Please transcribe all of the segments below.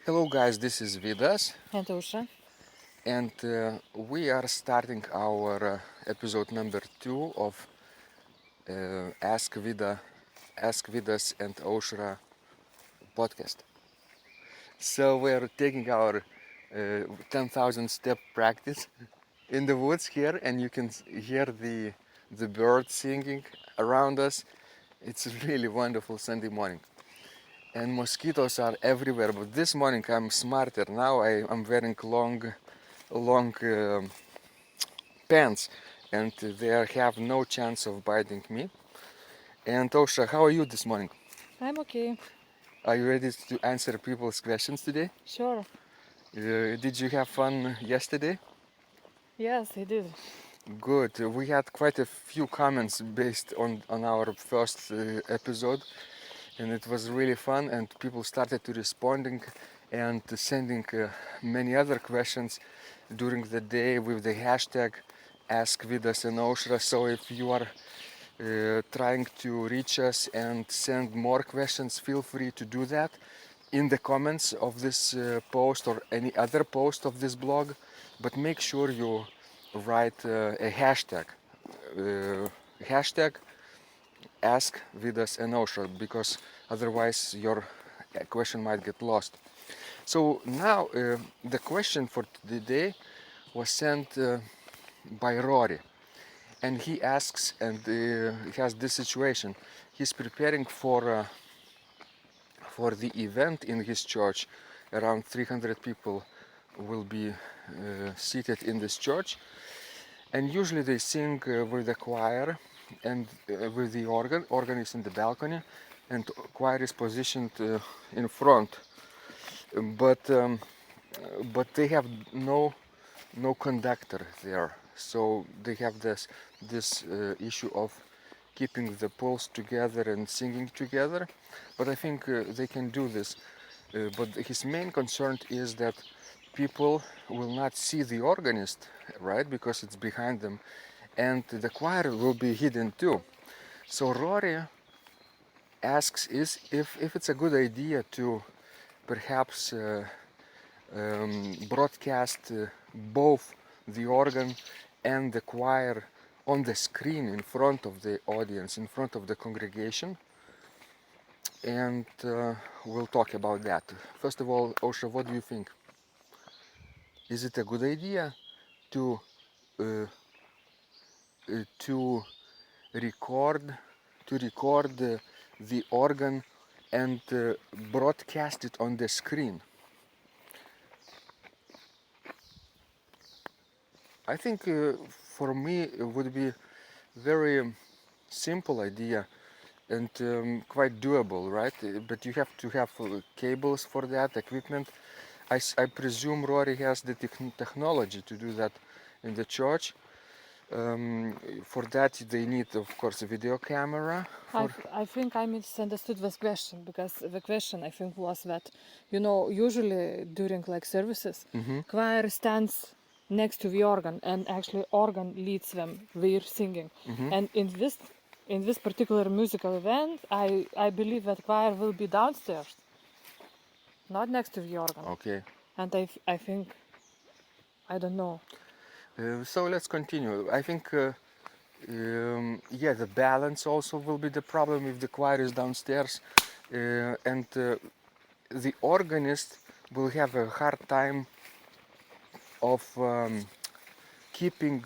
Hello guys, this is Vidas And Usha. and we are starting our episode number 2 of Ask Vidas and Oshra podcast. So we're taking our 10,000 step practice in the woods here and you can hear the birds singing around us. It's a really wonderful Sunday morning. And mosquitoes are everywhere, but this morning I'm smarter. Now I'm wearing long pants and they have no chance of biting me. And Osha, how are you this morning? I'm okay. Are you ready to answer people's questions today? Sure. Did you have fun yesterday? Yes, I did. Good. We had quite a few comments based on our first episode, and it was really fun. And people started to responding and sending many other questions during the day with the hashtag Ask Vidas and Oshra. So if you are trying to reach us and send more questions, feel free to do that in the comments of this post or any other post of this blog, but make sure you write a hashtag. Hashtag ask Vidas and Oshra, because otherwise your question might get lost. So now the question for today was sent by Rory, and he asks, and he has this situation. He's preparing for the event in his church. Around 300 people will be seated in this church, and usually they sing with the choir and with the organ. Organ is in the balcony, and choir is positioned in front. But but they have no conductor there, so they have this issue of keeping the pulse together and singing together. But I think they can do this. But his main concern is that people will not see the organist, right? Because it's behind them, and the choir will be hidden too. So Rory asks is if it's a good idea to perhaps broadcast both the organ and the choir on the screen in front of the audience, in front of the congregation. And we'll talk about that. First of all, Osha, what do you think? Is it a good idea to uh, to record the organ and broadcast it on the screen? I think for me it would be very simple idea and quite doable, right? But you have to have cables for that, equipment. I presume Rory has the technology to do that in the church. For that they need, of course, a video camera. I think I misunderstood this question, because the question I think was that, usually during like services, choir stands next to the organ and actually organ leads them with singing. And in this particular musical event, I believe that choir will be downstairs, not next to the organ. Okay. And I think, I don't know. So let's continue. I think yeah, the balance also will be the problem if the choir is downstairs, and the organist will have a hard time of keeping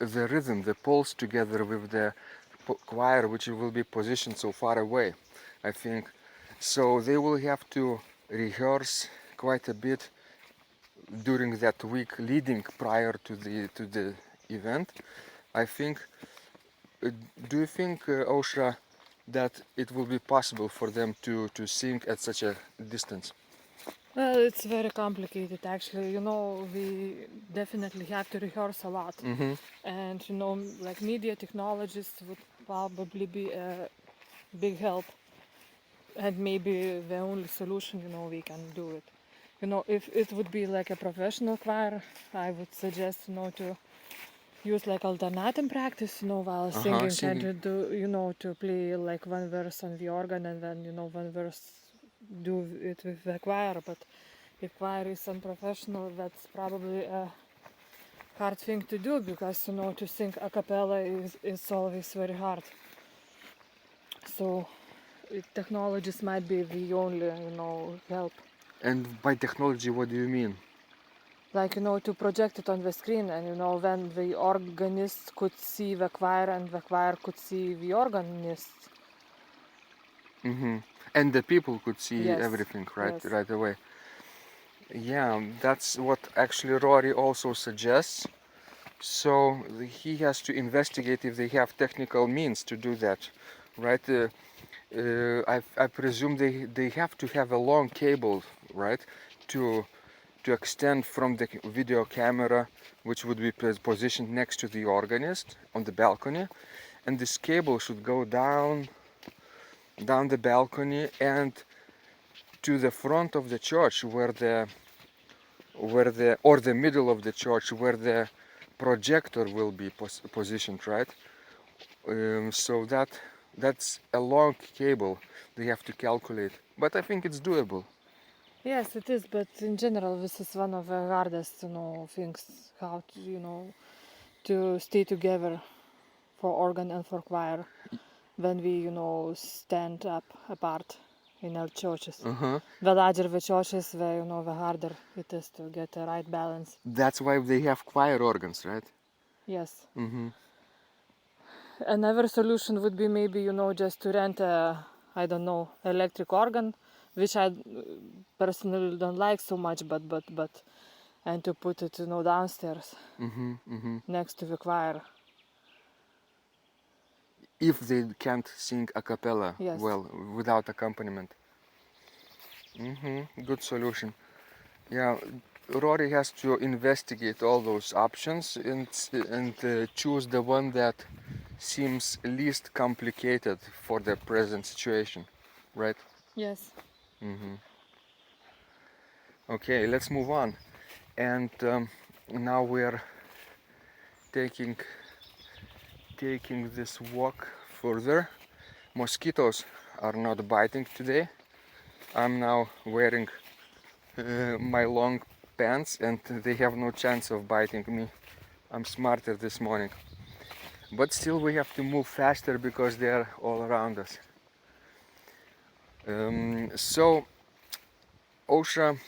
the rhythm, the pulse together with the choir, which will be positioned so far away, I think. So they will have to rehearse quite a bit during that week leading prior to the event. I think. Do you think, Oshra, that it will be possible for them to sing at such a distance? Well, it's very complicated actually. We definitely have to rehearse a lot. And, like media technologists would probably be a big help. And maybe the only solution, we can do it. If it would be like a professional choir, I would suggest, to use like alternating practice, while singing, and to do, to play like one verse on the organ and then, one verse do it with the choir, but if choir is unprofessional, that's probably a hard thing to do, because to sing a cappella is always very hard. So technologies might be the only help. And by technology, what do you mean? Like to project it on the screen, and when the organist could see the choir and the choir could see the organist. And the people could see Yes. everything Yes. right away. Yeah, that's what actually Rory also suggests. So he has to investigate if they have technical means to do that, right? I presume they have to have a long cable, right, to extend from the video camera, which would be positioned next to the organist on the balcony, and this cable should go down the balcony and to the front of the church, where the middle of the church, where the projector will be positioned, right? So that's a long cable they have to calculate, but I think it's doable. Yes, it is, but in general, this is one of the hardest, things, how to stay together for organ and for choir when we, stand up apart in our churches. The larger the churches, the harder it is to get the right balance. That's why they have choir organs, right? Yes. Another solution would be maybe, just to rent I don't know, electric organ, which I personally don't like so much, but and to put it, downstairs next to the choir. If they can't sing a cappella, Yes. well, without accompaniment. Good solution. Yeah, Rory has to investigate all those options and choose the one that seems least complicated for the present situation, right? Yes. Okay, let's move on. And now we're taking this walk further. Mosquitoes are not biting today. I'm now wearing my long pants and they have no chance of biting me. I'm smarter this morning. But still we have to move faster because they are all around us. So, Osha,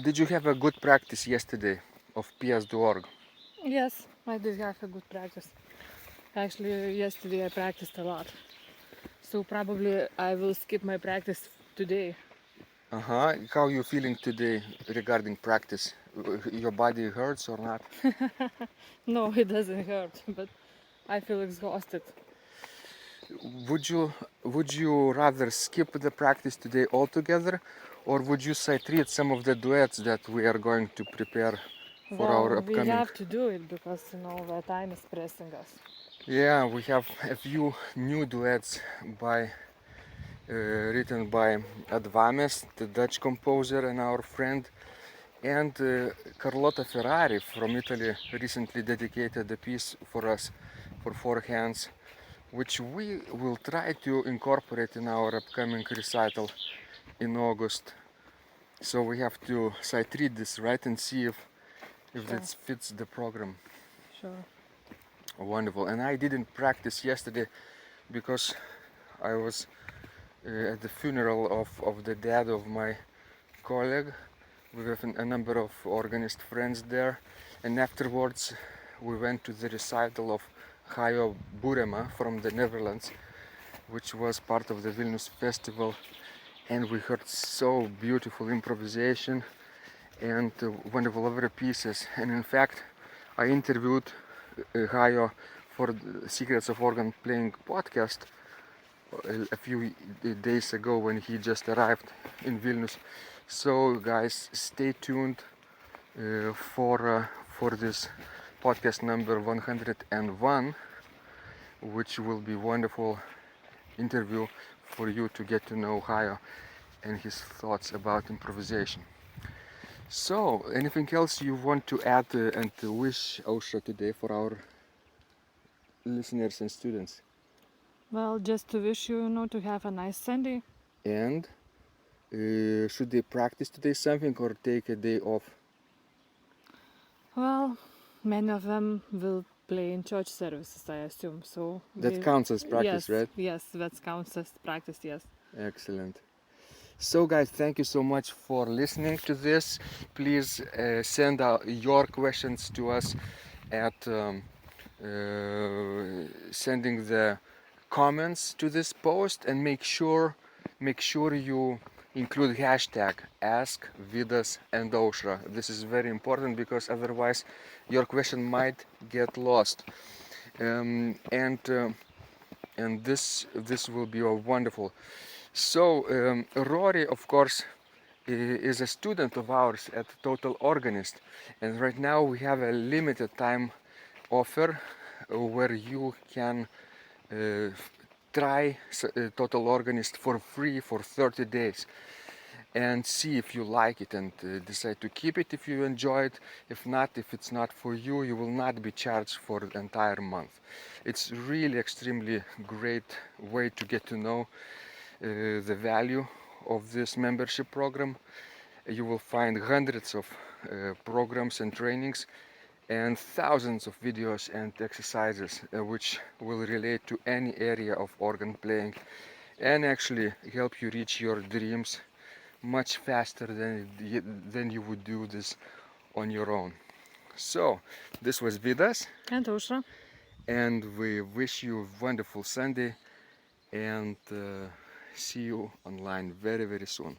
did you have a good practice yesterday of PS.org? Yes, I did have a good practice. Actually, yesterday I practiced a lot. So probably I will skip my practice today. How are you feeling today regarding practice? Your body hurts or not? No, it doesn't hurt, but I feel exhausted. Would you rather skip the practice today altogether, or would you sight read some of the duets that we are going to prepare for our upcoming? We have to do it because the time is pressing us. Yeah, we have a few new duets written by Advames, the Dutch composer and our friend, and Carlotta Ferrari from Italy recently dedicated a piece for us for four hands, which we will try to incorporate in our upcoming recital in August. So we have to sight read this, right, and see if Sure. this fits the program. Sure. Wonderful. And I didn't practice yesterday because I was at the funeral of the dad of my colleague. We have a number of organist friends there, and afterwards we went to the recital of Hajo Burema from the Netherlands, which was part of the Vilnius festival, and we heard so beautiful improvisation and wonderful other pieces. And in fact, I interviewed Hajo for the Secrets of Organ Playing podcast a few days ago when he just arrived in Vilnius. So guys, stay tuned for this podcast number 101, which will be wonderful interview for you to get to know Hajo and his thoughts about improvisation. So, anything else you want to add and to wish Osha today for our listeners and students? Well, just to wish you, to have a nice Sunday. And Should they practice today something or take a day off? Well, many of them will play in church services, I assume. So That counts as practice, yes, right? yes, that counts as practice. Yes. Excellent. So guys, thank you so much for listening to this. Please send out your questions to us at sending the comments to this post, and make sure you include hashtag ask Vidas and Aušra. This is very important because otherwise your question might get lost. And this will be wonderful. So Rory, of course, is a student of ours at Total Organist, and right now we have a limited time offer where you can try Total Organist for free for 30 days and see if you like it, and decide to keep it if you enjoy it. If not, if it's not for you, you will not be charged for the entire month. It's really extremely great way to get to know the value of this membership program. You will find hundreds of programs and trainings and thousands of videos and exercises which will relate to any area of organ playing and actually help you reach your dreams much faster than you would do this on your own. So this was Vidas, And Aušra. and we wish you a wonderful Sunday, and see you online very, very soon.